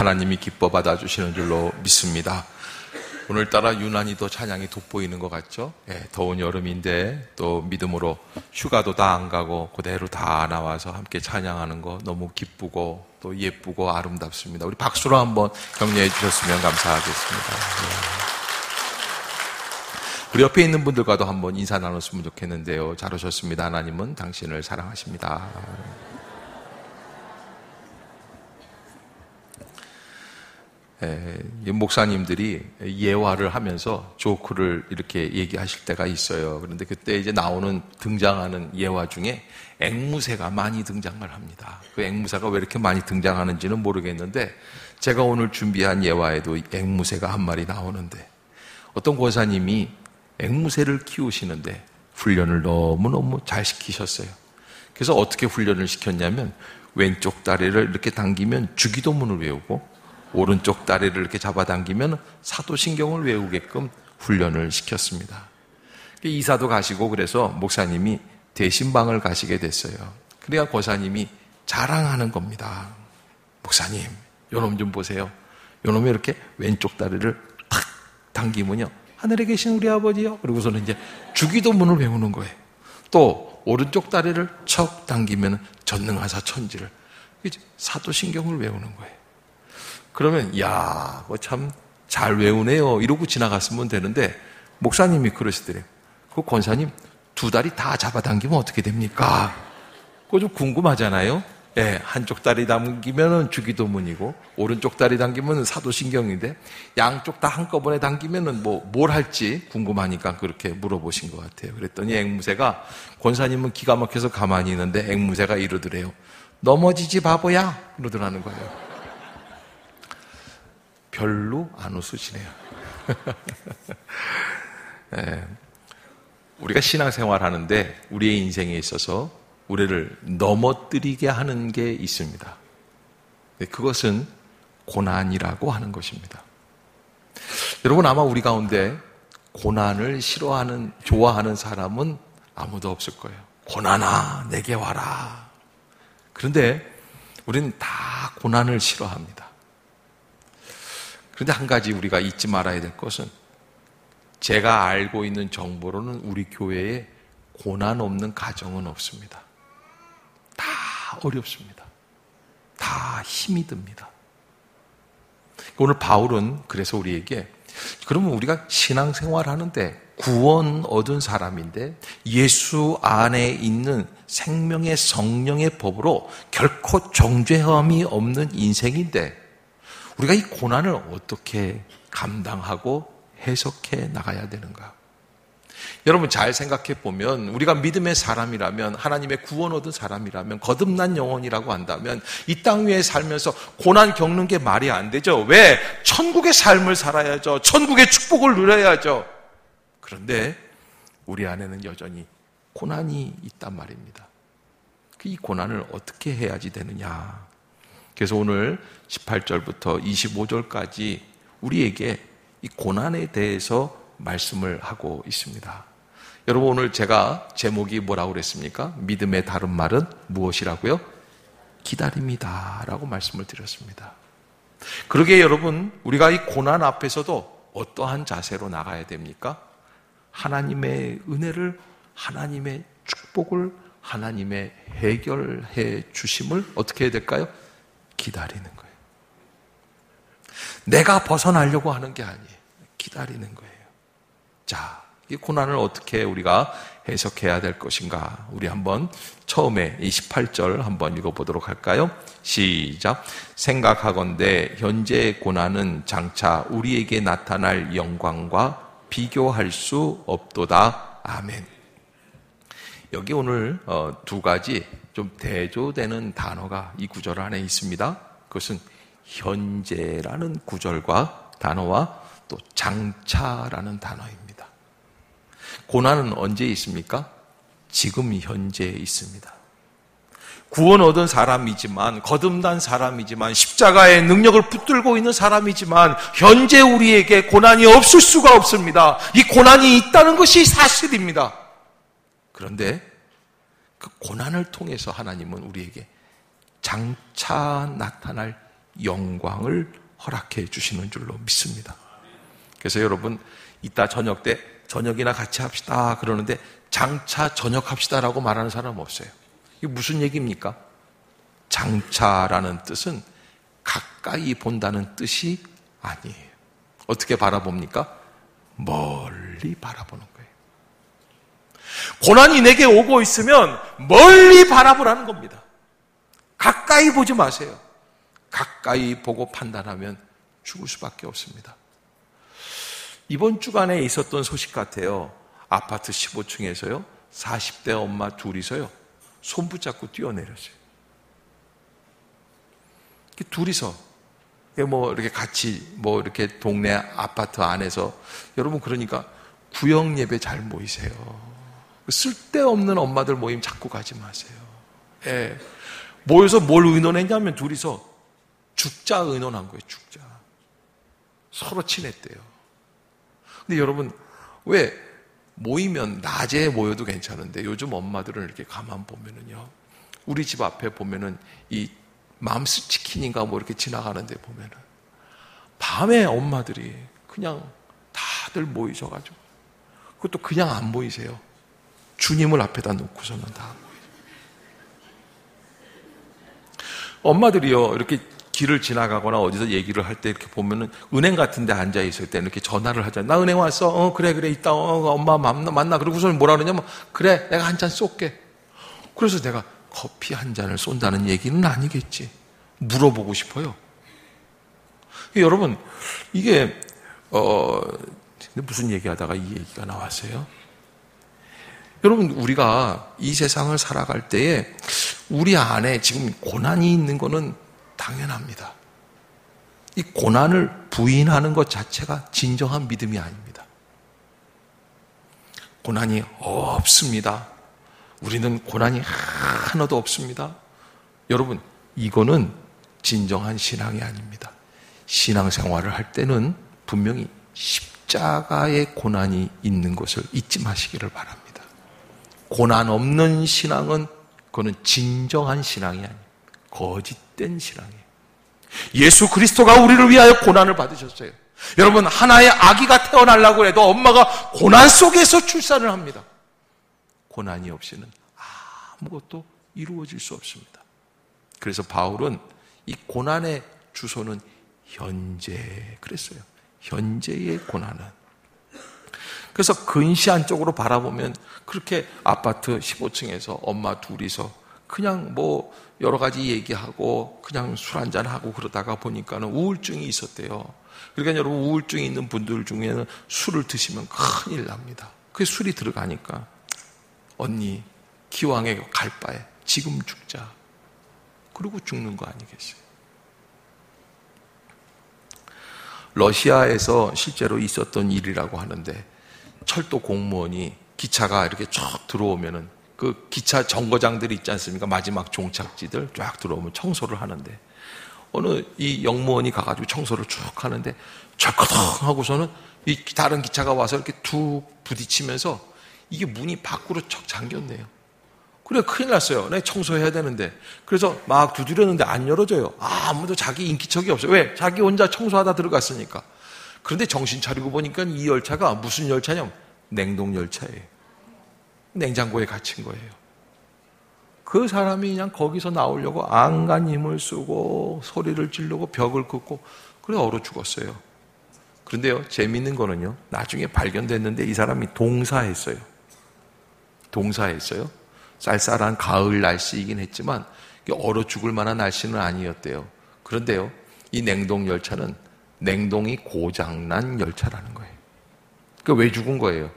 하나님이 기뻐 받아주시는 줄로 믿습니다. 오늘따라 유난히 더 찬양이 돋보이는 것 같죠? 더운 여름인데 또 믿음으로 휴가도 다 안 가고 그대로 다 나와서 함께 찬양하는 거 너무 기쁘고 또 예쁘고 아름답습니다. 우리 박수로 한번 격려해 주셨으면 감사하겠습니다. 우리 옆에 있는 분들과도 한번 인사 나눴으면 좋겠는데요. 잘 오셨습니다. 하나님은 당신을 사랑하십니다. 목사님들이 예화를 하면서 조크를 이렇게 얘기하실 때가 있어요. 그런데 그때 이제 등장하는 예화 중에 앵무새가 많이 등장을 합니다. 그 앵무새가 왜 이렇게 많이 등장하는지는 모르겠는데 제가 오늘 준비한 예화에도 앵무새가 한 마리 나오는데 어떤 권사님이 앵무새를 키우시는데 훈련을 너무너무 잘 시키셨어요. 그래서 어떻게 훈련을 시켰냐면 왼쪽 다리를 이렇게 당기면 주기도문을 외우고 오른쪽 다리를 이렇게 잡아당기면 사도신경을 외우게끔 훈련을 시켰습니다. 이사도 가시고 그래서 목사님이 대신방을 가시게 됐어요. 그래야 권사님이 자랑하는 겁니다. 목사님, 요놈 좀 보세요. 요놈이 이렇게 왼쪽 다리를 탁 당기면요. 하늘에 계신 우리 아버지요. 그리고서는 이제 주기도문을 외우는 거예요. 또 오른쪽 다리를 척 당기면 전능하사 천지를. 사도신경을 외우는 거예요. 그러면 야, 참 잘 외우네요. 이러고 지나갔으면 되는데 목사님이 그러시더래요. 그 권사님 두 다리 다 잡아당기면 어떻게 됩니까? 그거 좀 궁금하잖아요. 한쪽 다리 당기면은 주기도문이고 오른쪽 다리 당기면은 사도신경인데 양쪽 다 한꺼번에 당기면은 뭘 할지 궁금하니까 그렇게 물어보신 것 같아요. 그랬더니 앵무새가 권사님은 기가 막혀서 가만히 있는데 앵무새가 이러더래요. 넘어지지 바보야 이러더라는 거예요. 별로 안 웃으시네요. 우리가 신앙생활 하는데 우리의 인생에 있어서 우리를 넘어뜨리게 하는 게 있습니다. 그것은 고난이라고 하는 것입니다. 여러분 아마 우리 가운데 고난을 좋아하는 사람은 아무도 없을 거예요. 고난아 내게 와라. 그런데 우리는 다 고난을 싫어합니다. 그런데 한 가지 우리가 잊지 말아야 될 것은 제가 알고 있는 정보로는 우리 교회에 고난 없는 가정은 없습니다. 다 어렵습니다. 다 힘이 듭니다. 오늘 바울은 그래서 우리에게 그러면 우리가 신앙생활 하는데 구원 얻은 사람인데 예수 안에 있는 생명의 성령의 법으로 결코 정죄함이 없는 인생인데 우리가 이 고난을 어떻게 감당하고 해석해 나가야 되는가? 여러분 잘 생각해 보면 우리가 믿음의 사람이라면 하나님의 구원 얻은 사람이라면 거듭난 영혼이라고 한다면 이 땅 위에 살면서 고난 겪는 게 말이 안 되죠. 왜? 천국의 삶을 살아야죠. 천국의 축복을 누려야죠. 그런데 우리 안에는 여전히 고난이 있단 말입니다. 이 고난을 어떻게 해야지 되느냐? 그래서 오늘 18절부터 25절까지 우리에게 이 고난에 대해서 말씀을 하고 있습니다. 여러분 오늘 제가 제목이 뭐라고 그랬습니까? 믿음의 다른 말은 무엇이라고요? 기다림이다 라고 말씀을 드렸습니다. 그러게 여러분 우리가 이 고난 앞에서도 어떠한 자세로 나가야 됩니까? 하나님의 은혜를 하나님의 축복을 하나님의 해결해 주심을 어떻게 해야 될까요? 기다리는 거예요. 내가 벗어나려고 하는 게 아니에요. 기다리는 거예요. 자, 이 고난을 어떻게 우리가 해석해야 될 것인가? 우리 한번 처음에 이 18절 한번 읽어보도록 할까요? 시작. 생각하건대 현재의 고난은 장차 우리에게 나타날 영광과 비교할 수 없도다. 아멘. 여기 오늘 두 가지 좀 대조되는 단어가 이 구절 안에 있습니다. 그것은 현재라는 구절과 단어와 또 장차라는 단어입니다. 고난은 언제 있습니까? 지금 현재에 있습니다. 구원 얻은 사람이지만 거듭난 사람이지만 십자가의 능력을 붙들고 있는 사람이지만 현재 우리에게 고난이 없을 수가 없습니다. 이 고난이 있다는 것이 사실입니다. 그런데 그 고난을 통해서 하나님은 우리에게 장차 나타날 영광을 허락해 주시는 줄로 믿습니다. 그래서 여러분, 이따 저녁 때 저녁이나 같이 합시다 그러는데 장차 저녁 합시다라고 말하는 사람 없어요. 이게 무슨 얘기입니까? 장차라는 뜻은 가까이 본다는 뜻이 아니에요. 어떻게 바라봅니까? 멀리 바라보는 거예요. 고난이 내게 오고 있으면 멀리 바라보라는 겁니다. 가까이 보지 마세요. 가까이 보고 판단하면 죽을 수밖에 없습니다. 이번 주간에 있었던 소식 같아요. 아파트 15층에서요 40대 엄마 둘이서요 손 붙잡고 뛰어내렸어요. 둘이서 이렇게 같이 이렇게 동네 아파트 안에서, 여러분 그러니까 구역 예배 잘 모이세요. 쓸데없는 엄마들 모임 자꾸 가지 마세요. 예. 모여서 뭘 의논했냐면 둘이서 죽자 의논한 거예요. 죽자. 서로 친했대요. 근데 여러분, 왜 모이면 낮에 모여도 괜찮은데 요즘 엄마들은 이렇게 가만 보면은요, 우리 집 앞에 보면은 이 맘스 치킨인가 이렇게 지나가는데 보면은 밤에 엄마들이 그냥 다들 모이셔가지고, 그것도 그냥 안 모이세요. 주님을 앞에다 놓고서는 다 모이세요. 엄마들이요 이렇게 길을 지나가거나 어디서 얘기를 할 때 이렇게 보면은 은행 같은 데 앉아 있을 때는 이렇게 전화를 하잖아요. 나 은행 왔어. 그래 이따 엄마 만나. 그러고서는 뭐라 그러냐면, 그래 내가 한 잔 쏠게. 그래서 내가 커피 한 잔을 쏜다는 얘기는 아니겠지. 물어보고 싶어요. 여러분, 이게 무슨 얘기하다가 이 얘기가 나왔어요? 여러분, 우리가 이 세상을 살아갈 때에 우리 안에 지금 고난이 있는 거는 당연합니다. 이 고난을 부인하는 것 자체가 진정한 믿음이 아닙니다. 고난이 없습니다. 우리는 고난이 하나도 없습니다. 여러분, 이거는 진정한 신앙이 아닙니다. 신앙생활을 할 때는 분명히 십자가의 고난이 있는 것을 잊지 마시기를 바랍니다. 고난 없는 신앙은 그거는 진정한 신앙이 아닙니다. 거짓된 신앙이에요. 예수 그리스도가 우리를 위하여 고난을 받으셨어요. 여러분, 하나의 아기가 태어나려고 해도 엄마가 고난 속에서 출산을 합니다. 고난이 없이는 아무것도 이루어질 수 없습니다. 그래서 바울은 이 고난의 주소는 현재 그랬어요. 현재의 고난은. 그래서 근시안 쪽으로 바라보면 그렇게 아파트 15층에서 엄마 둘이서 그냥 여러 가지 얘기하고 그냥 술 한잔하고 그러다가 보니까는 우울증이 있었대요. 그러니까 여러분, 우울증이 있는 분들 중에는 술을 드시면 큰일 납니다. 그 술이 들어가니까, 언니 기왕에 갈 바에 지금 죽자. 그러고 죽는 거 아니겠어요? 러시아에서 실제로 있었던 일이라고 하는데, 철도 공무원이 기차가 이렇게 쫙 들어오면은 그 기차 정거장들이 있지 않습니까? 마지막 종착지들 쫙 들어오면 청소를 하는데, 어느 이 영무원이 가가지고 청소를 쭉 하는데 철커덩 하고서는 이 다른 기차가 와서 이렇게 툭 부딪히면서 이게 문이 밖으로 척 잠겼네요. 그래, 큰일 났어요. 내 청소해야 되는데. 그래서 막 두드렸는데 안 열어져요. 아무도 자기 인기척이 없어요. 왜? 자기 혼자 청소하다 들어갔으니까. 그런데 정신 차리고 보니까 이 열차가 무슨 열차냐면 냉동열차예요. 냉장고에 갇힌 거예요. 그 사람이 그냥 거기서 나오려고 안간 힘을 쓰고 소리를 지르고 벽을 긋고 그래 얼어 죽었어요. 그런데요, 재미있는 거는요, 나중에 발견됐는데 이 사람이 동사했어요. 쌀쌀한 가을 날씨이긴 했지만 얼어 죽을 만한 날씨는 아니었대요. 그런데요, 이 냉동열차는 냉동이 고장난 열차라는 거예요. 그러니까 왜 죽은 거예요?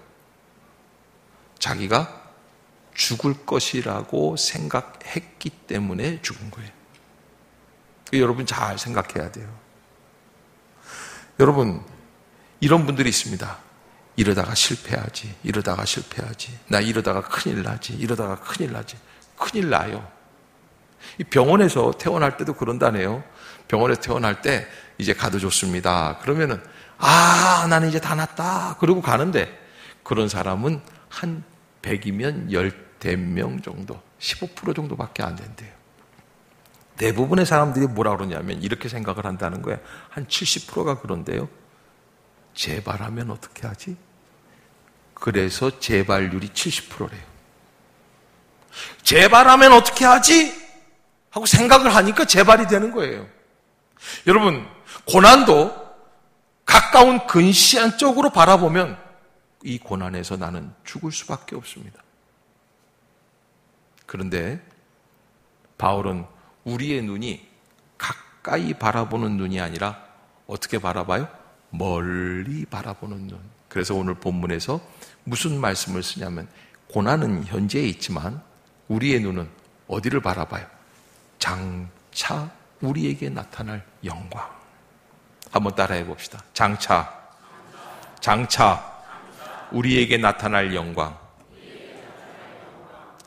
자기가 죽을 것이라고 생각했기 때문에 죽은 거예요. 여러분 잘 생각해야 돼요. 여러분, 이런 분들이 있습니다. 이러다가 실패하지. 나 이러다가 큰일 나지. 큰일 나요. 이 병원에서 퇴원할 때도 그런다네요. 병원에서 퇴원할 때 이제 가도 좋습니다. 그러면은 나는 이제 다 났다. 그러고 가는데 그런 사람은 한 100이면 10명 정도, 15% 정도밖에 안 된대요. 대부분의 사람들이 뭐라 그러냐면 이렇게 생각을 한다는 거예요. 한 70%가 그런데요. 재발하면 어떻게 하지? 그래서 재발률이 70%래요. 재발하면 어떻게 하지? 하고 생각을 하니까 재발이 되는 거예요. 여러분, 고난도 가까운 근시안 쪽으로 바라보면 이 고난에서 나는 죽을 수밖에 없습니다. 그런데 바울은 우리의 눈이 가까이 바라보는 눈이 아니라 어떻게 바라봐요? 멀리 바라보는 눈. 그래서 오늘 본문에서 무슨 말씀을 쓰냐면 고난은 현재에 있지만 우리의 눈은 어디를 바라봐요? 장차 우리에게 나타날 영광. 한번 따라해 봅시다. 장차 우리에게 나타날 영광.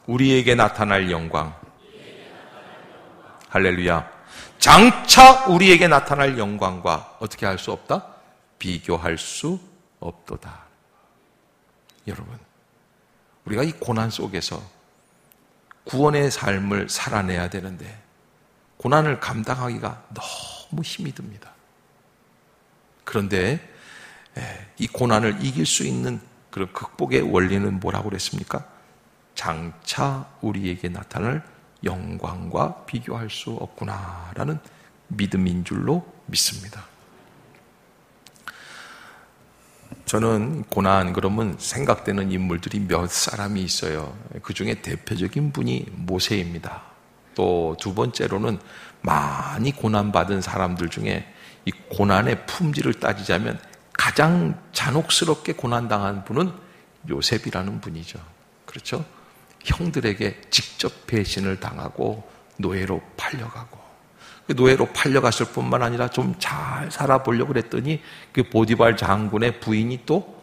우리에게 나타날 영광. 할렐루야. 장차 우리에게 나타날 영광과 어떻게 할 수 없다? 비교할 수 없도다. 여러분, 우리가 이 고난 속에서 구원의 삶을 살아내야 되는데 고난을 감당하기가 너무 힘이 듭니다. 그런데 이 고난을 이길 수 있는 그런 극복의 원리는 뭐라고 그랬습니까? 장차 우리에게 나타날 영광과 비교할 수 없구나라는 믿음인 줄로 믿습니다. 저는 고난 그러면 생각되는 인물들이 몇 사람이 있어요. 그 중에 대표적인 분이 모세입니다. 또 두 번째로는 많이 고난받은 사람들 중에 이 고난의 품질을 따지자면 가장 잔혹스럽게 고난당한 분은 요셉이라는 분이죠. 그렇죠? 형들에게 직접 배신을 당하고 노예로 팔려가고, 그 노예로 팔려갔을 뿐만 아니라 좀 잘 살아보려고 그랬더니 그 보디발 장군의 부인이 또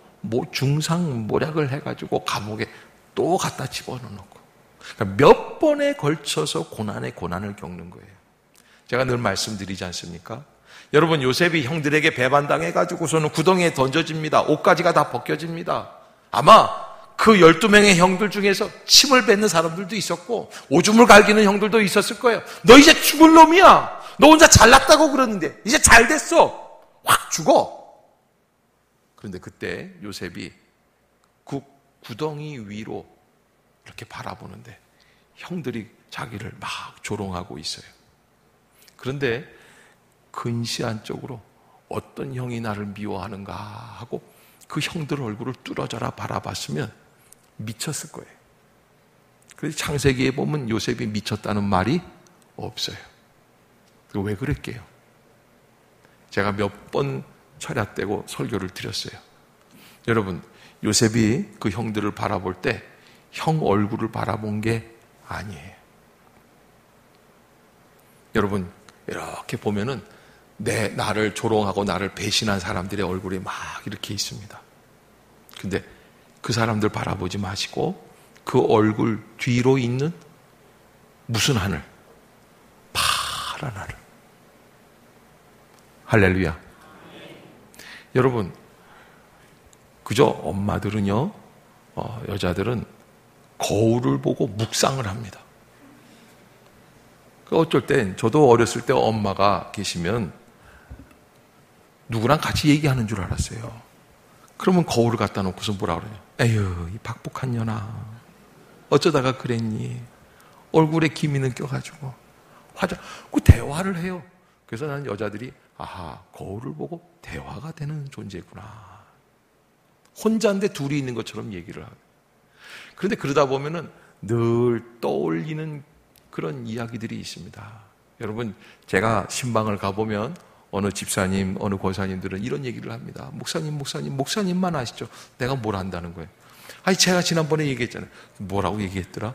중상모략을 해가지고 감옥에 또 갖다 집어넣고, 그러니까 몇 번에 걸쳐서 고난을 겪는 거예요. 제가 늘 말씀드리지 않습니까? 여러분, 요셉이 형들에게 배반당해가지고서는 구덩이에 던져집니다. 옷가지가 다 벗겨집니다. 아마 그 12명의 형들 중에서 침을 뱉는 사람들도 있었고 오줌을 갈기는 형들도 있었을 거예요. 너 이제 죽을 놈이야. 너 혼자 잘났다고 그러는데 이제 잘 됐어. 확 죽어. 그런데 그때 요셉이 그 구덩이 위로 이렇게 바라보는데 형들이 자기를 막 조롱하고 있어요. 그런데 근시안 쪽으로 어떤 형이 나를 미워하는가 하고 그 형들 얼굴을 뚫어져라 바라봤으면 미쳤을 거예요. 그래서 창세기에 보면 요셉이 미쳤다는 말이 없어요. 왜 그랬게요? 제가 몇 번 철야떼고 설교를 드렸어요. 여러분, 요셉이 그 형들을 바라볼 때 형 얼굴을 바라본 게 아니에요. 여러분, 이렇게 보면은 나를 조롱하고 나를 배신한 사람들의 얼굴이 막 이렇게 있습니다. 근데 그 사람들 바라보지 마시고 그 얼굴 뒤로 있는 무슨 하늘? 파란 하늘. 할렐루야. 여러분, 그저 엄마들은요, 여자들은 거울을 보고 묵상을 합니다. 어쩔 땐 저도 어렸을 때 엄마가 계시면 누구랑 같이 얘기하는 줄 알았어요. 그러면 거울을 갖다 놓고서 뭐라 그러냐? 에휴, 이 박복한 년아, 어쩌다가 그랬니? 얼굴에 기미는 껴가지고 그 대화를 해요. 그래서 나는 여자들이 아하, 거울을 보고 대화가 되는 존재구나. 혼자인데 둘이 있는 것처럼 얘기를 하고. 그런데 그러다 보면은 늘 떠올리는 그런 이야기들이 있습니다. 여러분, 제가 신방을 가보면 어느 집사님, 어느 권사님들은 이런 얘기를 합니다. 목사님만 아시죠? 내가 뭘 안다는 거예요. 아니, 제가 지난번에 얘기했잖아요. 뭐라고 얘기했더라?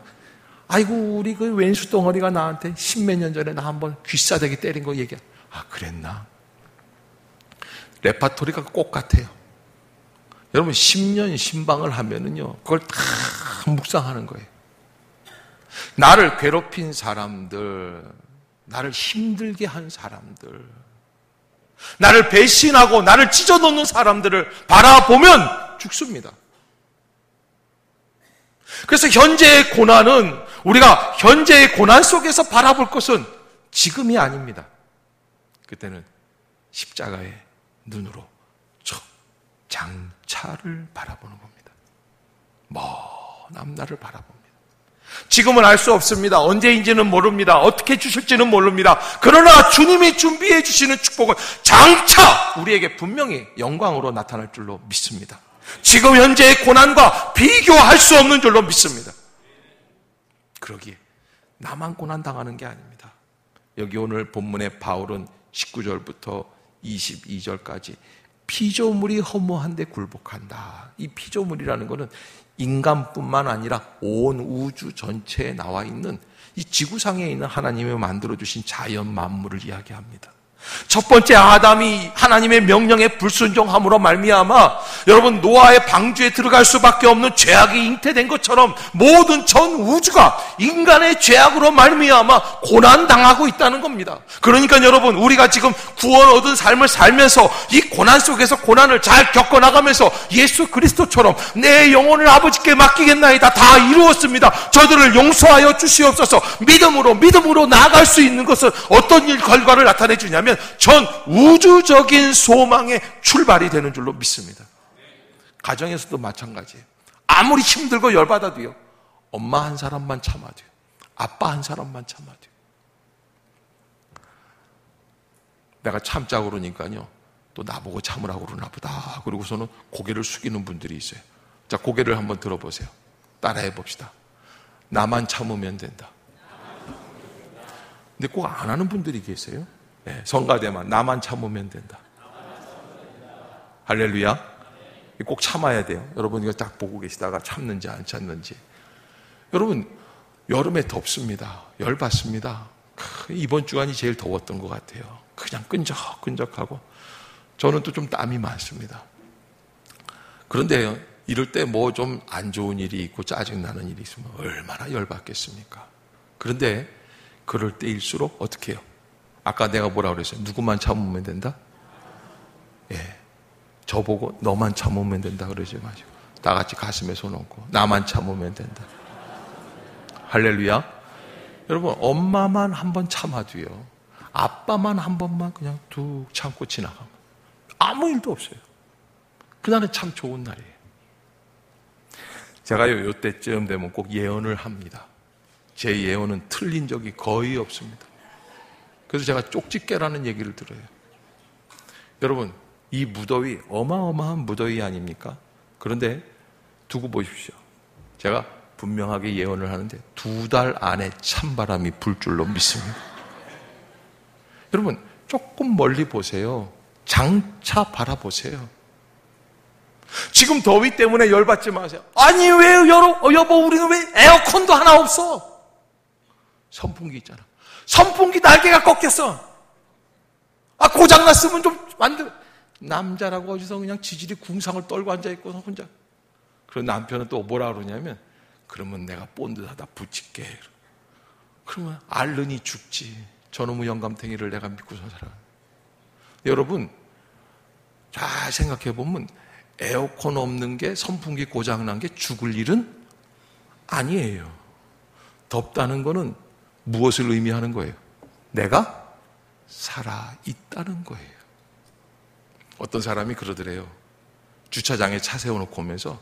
아이고, 우리 그 왼수 덩어리가 나한테 10몇 년 전에 나 한번 귀싸대기 때린 거 얘기해. 아, 그랬나? 레파토리가 꼭 같아요. 여러분, 10년 신방을 하면은요, 그걸 다 묵상하는 거예요. 나를 괴롭힌 사람들, 나를 힘들게 한 사람들, 나를 배신하고 나를 찢어놓는 사람들을 바라보면 죽습니다. 그래서 현재의 고난은, 우리가 현재의 고난 속에서 바라볼 것은 지금이 아닙니다. 그때는 십자가의 눈으로 저 장차를 바라보는 겁니다. 먼 앞날을 바라봅니다. 지금은 알 수 없습니다. 언제인지는 모릅니다. 어떻게 주실지는 모릅니다. 그러나 주님이 준비해 주시는 축복은 장차 우리에게 분명히 영광으로 나타날 줄로 믿습니다. 지금 현재의 고난과 비교할 수 없는 줄로 믿습니다. 그러기에 나만 고난 당하는 게 아닙니다. 여기 오늘 본문의 바울은 19절부터 22절까지 피조물이 허무한데 굴복한다. 이 피조물이라는 것은 인간뿐만 아니라 온 우주 전체에 나와 있는 이 지구상에 있는 하나님이 만들어주신 자연 만물을 이야기합니다. 첫 번째 아담이 하나님의 명령에 불순종함으로 말미암아 여러분 노아의 방주에 들어갈 수밖에 없는 죄악이 잉태된 것처럼 모든 전 우주가 인간의 죄악으로 말미암아 고난당하고 있다는 겁니다. 그러니까 여러분 우리가 지금 구원 얻은 삶을 살면서 이 고난 속에서 고난을 잘 겪어나가면서 예수 그리스도처럼 내 영혼을 아버지께 맡기겠나이다. 다 이루었습니다. 저들을 용서하여 주시옵소서. 믿음으로 나아갈 수 있는 것은 어떤 결과를 나타내 주냐면 전 우주적인 소망의 출발이 되는 줄로 믿습니다. 가정에서도 마찬가지예요. 아무리 힘들고 열받아도요, 엄마 한 사람만 참아도요, 아빠 한 사람만 참아도요. 내가 참자고 그러니까요, 또 나보고 참으라고 그러나 보다. 그러고서는 고개를 숙이는 분들이 있어요. 자, 고개를 한번 들어보세요. 따라해 봅시다. 나만 참으면 된다. 근데 꼭 안 하는 분들이 계세요. 네, 성가대만 나만 참으면 된다. 할렐루야. 꼭 참아야 돼요. 여러분 이거 딱 보고 계시다가 참는지 안 참는지. 여러분 여름에 덥습니다. 열받습니다. 이번 주간이 제일 더웠던 것 같아요. 그냥 끈적끈적하고 저는 또 좀 땀이 많습니다. 그런데 이럴 때 뭐 좀 안 좋은 일이 있고 짜증나는 일이 있으면 얼마나 열받겠습니까? 그런데 그럴 때일수록 어떻게 해요? 아까 내가 뭐라고 그랬어요? 누구만 참으면 된다? 예. 저보고 너만 참으면 된다 그러지 마시고 다 같이 가슴에 손 얹고 나만 참으면 된다. 할렐루야. 여러분 엄마만 한번 참아도요, 아빠만 한 번만 그냥 툭 참고 지나가면 아무 일도 없어요. 그날은 참 좋은 날이에요. 제가요 요때쯤 되면 꼭 예언을 합니다. 제 예언은 틀린 적이 거의 없습니다. 그래서 제가 쪽집게라는 얘기를 들어요. 여러분 이 무더위 어마어마한 무더위 아닙니까? 그런데 두고 보십시오. 제가 분명하게 예언을 하는데 2달 안에 찬바람이 불 줄로 믿습니다. 여러분 조금 멀리 보세요. 장차 바라보세요. 지금 더위 때문에 열받지 마세요. 아니 왜 여보 우리는 왜 에어컨도 하나 없어? 선풍기 있잖아. 선풍기 날개가 꺾였어. 고장났으면 좀 만들. 남자라고 어디서 그냥 지질이 궁상을 떨고 앉아있고 혼자. 그리고 남편은 또 뭐라 그러냐면 그러면 내가 본드하다 붙일게. 그러면 앓느니 죽지. 저놈의 영감탱이를 내가 믿고서 살아. 여러분 잘 생각해 보면 에어컨 없는 게 선풍기 고장난 게 죽을 일은 아니에요. 덥다는 거는 무엇을 의미하는 거예요? 내가 살아있다는 거예요. 어떤 사람이 그러더래요. 주차장에 차 세워놓고 오면서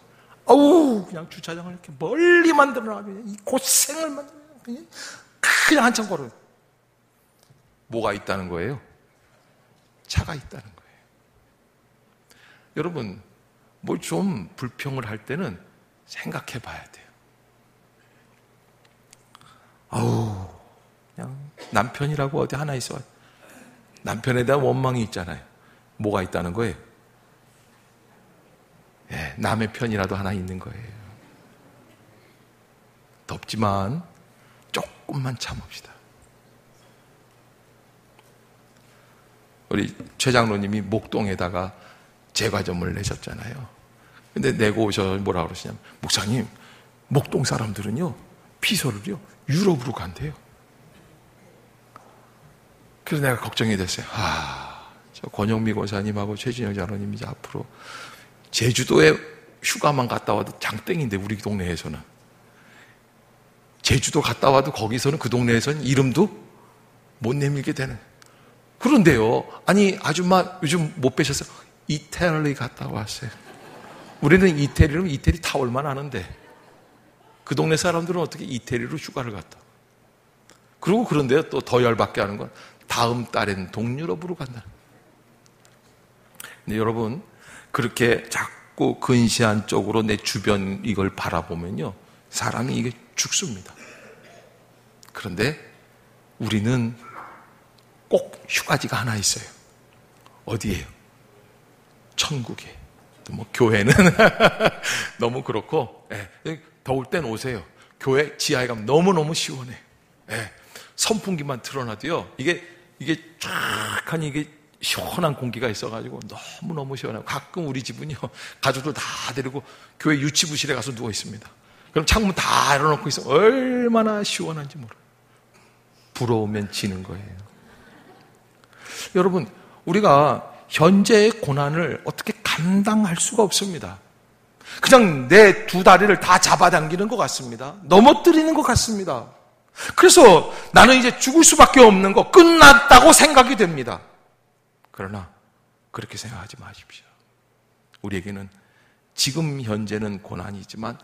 그냥 주차장을 이렇게 멀리 만들어놔. 이 고생을 만들어. 그냥 한참 걸어요. 뭐가 있다는 거예요? 차가 있다는 거예요. 여러분 뭘 좀 불평을 할 때는 생각해 봐야 돼요. 그냥 남편이라고 어디 하나 있어. 남편에 대한 원망이 있잖아요. 뭐가 있다는 거예요? 예, 남의 편이라도 하나 있는 거예요. 덥지만 조금만 참읍시다. 우리 최 장로님이 목동에다가 제과점을 내셨잖아요. 근데 내고 오셔서 뭐라 그러시냐면 목사님 목동 사람들은요 피서를요 유럽으로 간대요. 그래서 내가 걱정이 됐어요. 저 권영미 권사님하고 최진영 장로님 이제 앞으로 제주도에 휴가만 갔다 와도 장땡인데 우리 동네에서는 제주도 갔다 와도 거기서는 그 동네에서는 이름도 못 내밀게 되는. 그런데요, 아니 아줌마 요즘 못 빼셨어요? 이태리 갔다 왔어요. 우리는 이태리로 이태리 타올만 하는데 그 동네 사람들은 어떻게 이태리로 휴가를 갔다. 그리고 그런데요, 또 더 열받게 하는 건 다음 달엔 동유럽으로 간다. 근데 여러분, 그렇게 자꾸 근시안 쪽으로 내 주변 이걸 바라보면요, 사람이 이게 죽습니다. 그런데 우리는 꼭 휴가지가 하나 있어요. 어디예요? 천국에. 뭐 교회는 너무 그렇고, 더울 땐 오세요. 교회 지하에 가면 너무너무 시원해. 선풍기만 틀어놔도요, 이게 쫙 이게 시원한 공기가 있어가지고 너무너무 시원해요. 가끔 우리 집은요, 가족들 다 데리고 교회 유치부실에 가서 누워 있습니다. 그럼 창문 다 열어놓고 있으면 얼마나 시원한지 몰라요. 부러우면 지는 거예요. 여러분, 우리가 현재의 고난을 어떻게 감당할 수가 없습니다. 그냥 내 두 다리를 다 잡아당기는 것 같습니다. 넘어뜨리는 것 같습니다. 그래서 나는 이제 죽을 수밖에 없는 거, 끝났다고 생각이 됩니다. 그러나 그렇게 생각하지 마십시오. 우리에게는 지금 현재는 고난이지만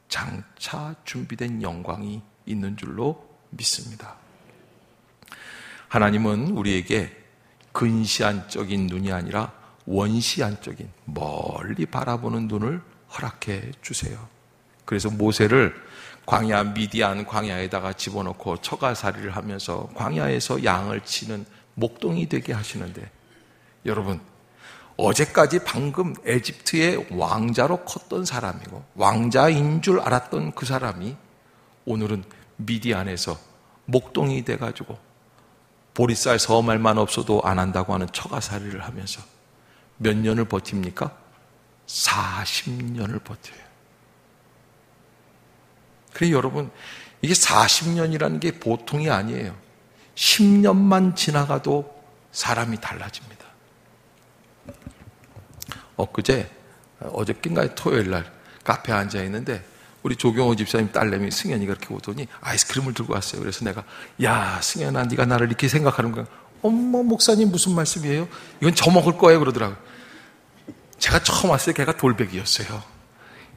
장차 준비된 영광이 있는 줄로 믿습니다. 하나님은 우리에게 근시안적인 눈이 아니라 원시안적인 멀리 바라보는 눈을 허락해 주세요. 그래서 모세를 광야 미디안 광야에다가 집어넣고 처가살이를 하면서 광야에서 양을 치는 목동이 되게 하시는데, 여러분, 어제까지 방금 에집트의 왕자로 컸던 사람이고 왕자인 줄 알았던 그 사람이 오늘은 미디안에서 목동이 돼가지고 보리쌀 서말만 없어도 안 한다고 하는 처가살이를 하면서 몇 년을 버팁니까? 40년을 버텨요. 그래 여러분, 이게 40년이라는 게 보통이 아니에요. 10년만 지나가도 사람이 달라집니다. 어저께인가요? 토요일 날 카페에 앉아 있는데 우리 조경호 집사님 딸내미 승현이가 그렇게 오더니 아이스크림을 들고 왔어요. 그래서 내가, 야 승현아, 네가 나를 이렇게 생각하는 거야? 어머 목사님 무슨 말씀이에요? 이건 저 먹을 거예요 그러더라고요. 제가 처음 왔을 때 걔가 돌베기였어요.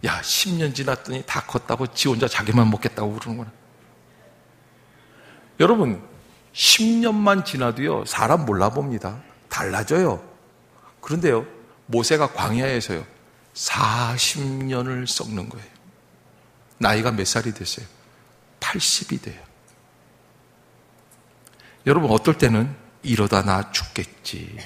야 10년 지났더니 다 컸다고 지 혼자 자기만 먹겠다고 그러는구나. 여러분 10년만 지나도요 사람 몰라봅니다. 달라져요. 그런데요 모세가 광야에서요 40년을 썩는 거예요. 나이가 몇 살이 됐어요? 80이 돼요. 여러분 어떨 때는 이러다 나 죽겠지.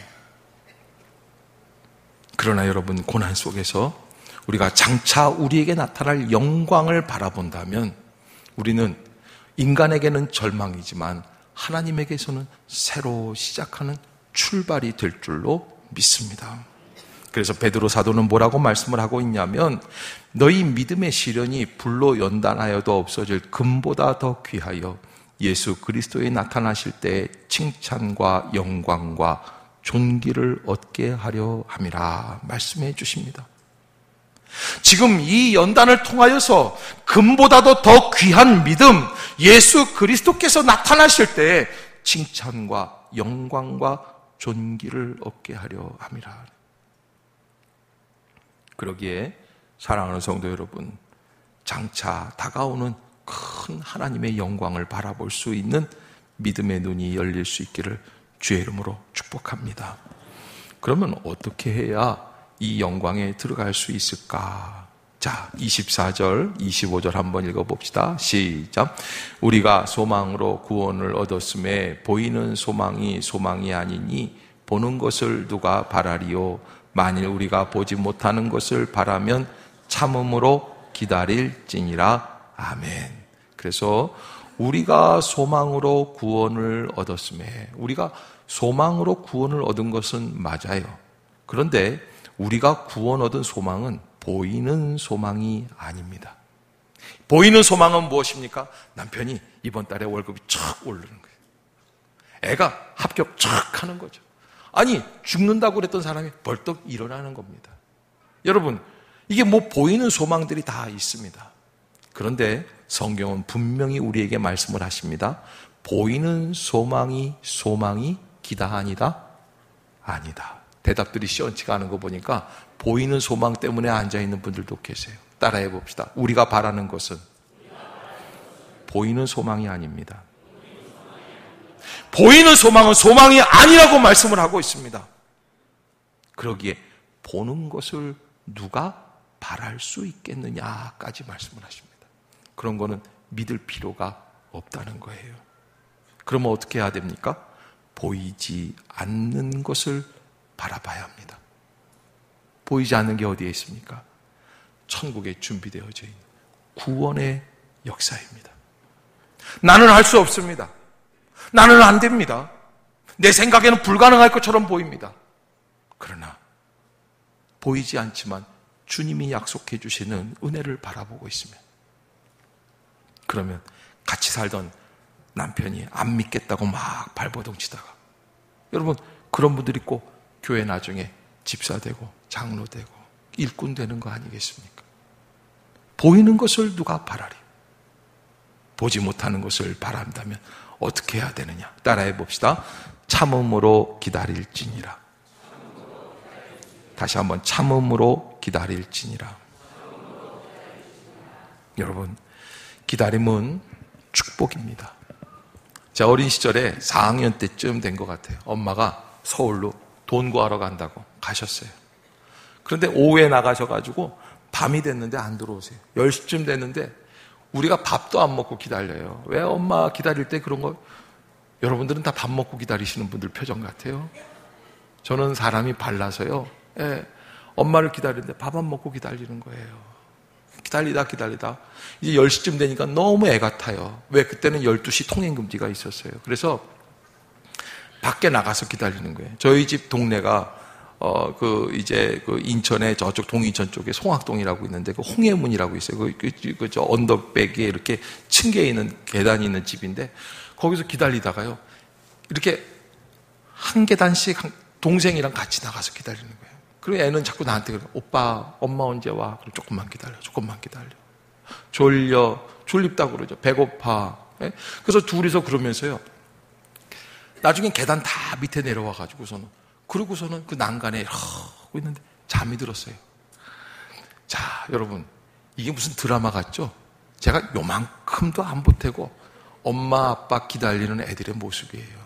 그러나 여러분 고난 속에서 우리가 장차 우리에게 나타날 영광을 바라본다면 우리는 인간에게는 절망이지만 하나님에게서는 새로 시작하는 출발이 될 줄로 믿습니다. 그래서 베드로 사도는 뭐라고 말씀을 하고 있냐면 너희 믿음의 시련이 불로 연단하여도 없어질 금보다 더 귀하여 예수 그리스도에 나타나실 때 칭찬과 영광과 존귀를 얻게 하려 함이라 말씀해 주십니다. 지금 이 연단을 통하여서 금보다도 더 귀한 믿음, 예수 그리스도께서 나타나실 때 칭찬과 영광과 존귀를 얻게 하려 함이라. 그러기에 사랑하는 성도 여러분, 장차 다가오는 큰 하나님의 영광을 바라볼 수 있는 믿음의 눈이 열릴 수 있기를 주의 이름으로 축복합니다. 그러면 어떻게 해야 이 영광에 들어갈 수 있을까? 자, 24절, 25절 한번 읽어봅시다. 시작. 우리가 소망으로 구원을 얻었음에 보이는 소망이 소망이 아니니 보는 것을 누가 바라리요? 만일 우리가 보지 못하는 것을 바라면 참음으로 기다릴지니라. 아멘. 그래서 우리가 소망으로 구원을 얻었음에, 우리가 소망으로 구원을 얻은 것은 맞아요. 그런데 우리가 구원 얻은 소망은 보이는 소망이 아닙니다. 보이는 소망은 무엇입니까? 남편이 이번 달에 월급이 촥 오르는 거예요. 애가 합격 촥 하는 거죠. 아니 죽는다고 그랬던 사람이 벌떡 일어나는 겁니다. 여러분 이게 뭐 보이는 소망들이 다 있습니다. 그런데 성경은 분명히 우리에게 말씀을 하십니다. 보이는 소망이 기다하니라? 아니다. 대답들이 시원치가 않은 거 보니까 보이는 소망 때문에 앉아있는 분들도 계세요. 따라해 봅시다. 우리가 바라는 것은 보이는 소망이 아닙니다. 보이는 소망은 소망이 아니라고 말씀을 하고 있습니다. 그러기에 보는 것을 누가 바랄 수 있겠느냐까지 말씀을 하십니다. 그런 거는 믿을 필요가 없다는 거예요. 그러면 어떻게 해야 됩니까? 보이지 않는 것을 바라봐야 합니다. 보이지 않는 게 어디에 있습니까? 천국에 준비되어져 있는 구원의 역사입니다. 나는 할 수 없습니다. 나는 안 됩니다. 내 생각에는 불가능할 것처럼 보입니다. 그러나 보이지 않지만 주님이 약속해 주시는 은혜를 바라보고 있으면, 그러면 같이 살던 남편이 안 믿겠다고 막 발버둥 치다가, 여러분 그런 분들이 꼭 교회 나중에 집사 되고 장로 되고 일꾼 되는 거 아니겠습니까? 보이는 것을 누가 바라리? 보지 못하는 것을 바란다면 어떻게 해야 되느냐? 따라해 봅시다. 참음으로 기다릴지니라. 다시 한번 참음으로 기다릴지니라. 여러분, 기다림은 축복입니다. 제 어린 시절에 4학년 때쯤 된 것 같아요. 엄마가 서울로 돈 구하러 간다고 가셨어요. 그런데 오후에 나가셔가지고 밤이 됐는데 안 들어오세요. 10시쯤 됐는데 우리가 밥도 안 먹고 기다려요. 왜 엄마 기다릴 때 그런 거? 여러분들은 다 밥 먹고 기다리시는 분들 표정 같아요. 저는 사람이 발라서요. 예, 엄마를 기다리는데 밥 안 먹고 기다리는 거예요. 기다리다 이제 10시쯤 되니까 너무 애 같아요. 왜? 그때는 12시 통행금지가 있었어요. 그래서 밖에 나가서 기다리는 거예요. 저희 집 동네가 인천의 저쪽 동인천 쪽에 송악동이라고 있는데, 그 홍해문이라고 있어요. 저 언덕백에 이렇게 층계에 있는 계단이 있는 집인데, 거기서 기다리다가요, 이렇게 한 계단씩 동생이랑 같이 나가서 기다리는 거예요. 그리고 애는 자꾸 나한테 그래요. 오빠, 엄마 언제 와? 그럼 조금만 기다려. 졸립다고 그러죠. 배고파. 그래서 둘이서 그러면서요, 나중에 계단 다 밑에 내려와가지고서는, 그러고서는 그 난간에 이러고 있는데 잠이 들었어요. 자, 여러분, 이게 무슨 드라마 같죠? 제가 요만큼도 안 보태고 엄마 아빠 기다리는 애들의 모습이에요.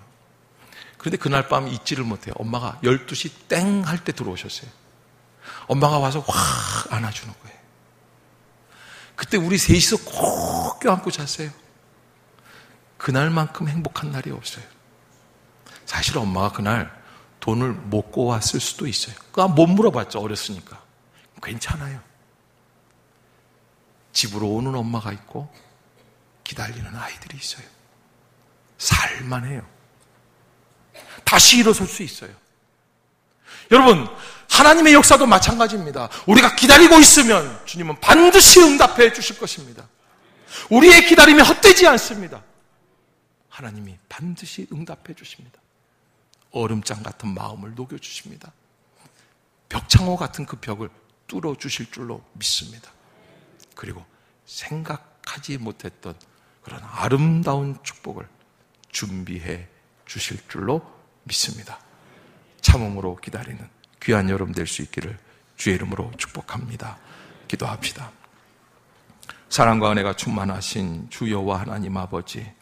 그런데 그날 밤 잊지를 못해요. 엄마가 12시 땡 할 때 들어오셨어요. 엄마가 와서 확 안아주는 거예요. 그때 우리 셋이서 꼭 껴안고 잤어요. 그날만큼 행복한 날이 없어요. 사실 엄마가 그날 돈을 못 구웠을 수도 있어요. 못 물어봤죠. 어렸으니까. 괜찮아요. 집으로 오는 엄마가 있고 기다리는 아이들이 있어요. 살만해요. 다시 일어설 수 있어요. 여러분, 하나님의 역사도 마찬가지입니다. 우리가 기다리고 있으면 주님은 반드시 응답해 주실 것입니다. 우리의 기다림이 헛되지 않습니다. 하나님이 반드시 응답해 주십니다. 얼음장 같은 마음을 녹여주십니다. 벽창호 같은 그 벽을 뚫어주실 줄로 믿습니다. 그리고 생각하지 못했던 그런 아름다운 축복을 준비해 주실 줄로 믿습니다. 참음으로 기다리는 귀한 여름 될 수 있기를 주의 이름으로 축복합니다. 기도합시다. 사랑과 은혜가 충만하신 주 여호와 하나님 아버지,